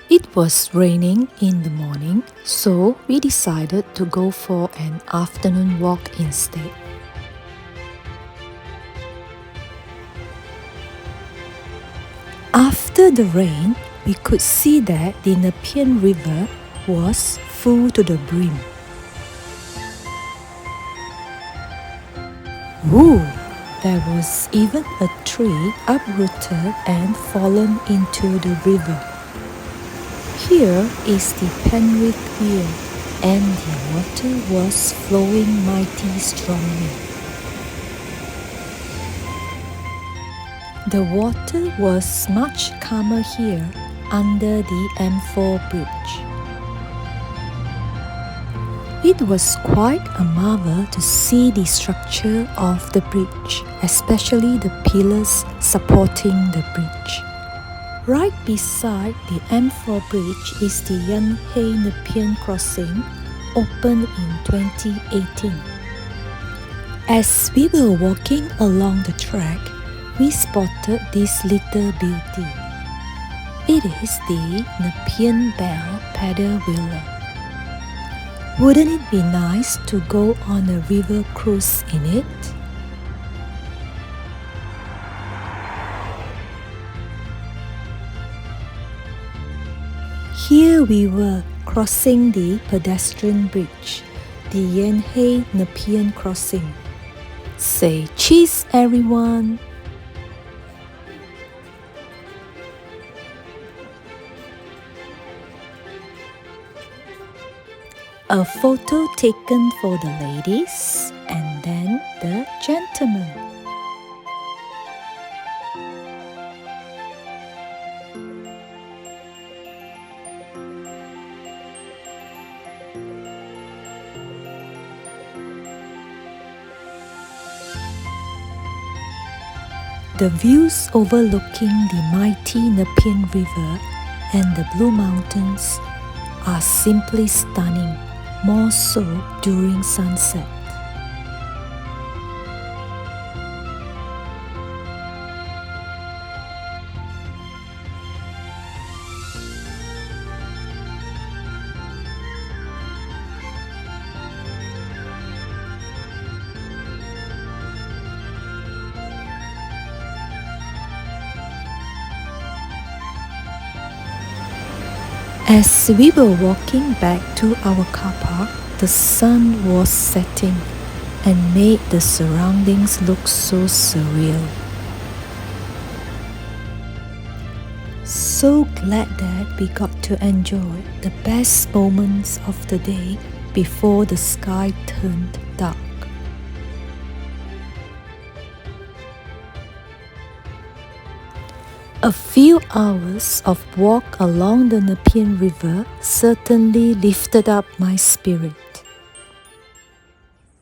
It was raining in the morning, so we decided to go for an afternoon walk instead. After the rain, we could see that the Nepean River was full to the brim. Woo! There was even a tree uprooted and fallen into the river. Here is the Penrith Weir, and the water was flowing mighty strongly. The water was much calmer here under the M4 bridge. It was quite a marvel to see the structure of the bridge, especially the pillars supporting the bridge. Right beside the M4 bridge is the Yandhai Nepean Crossing, opened in 2018. As we were walking along the track, we spotted this little beauty. It is the Nepean Bell paddle wheeler. Wouldn't it be nice to go on a river cruise in it? Here we were crossing the pedestrian bridge, the Yandhai Nepean Crossing. Say cheese, everyone! A photo taken for the ladies and then the gentlemen. The views overlooking the mighty Nepean River and the Blue Mountains are simply stunning, more so during sunset. As we were walking back to our car park, the sun was setting and made the surroundings look so surreal. So glad that we got to enjoy the best moments of the day before the sky turned dark. A few hours of walk along the Nepean River certainly lifted up my spirit.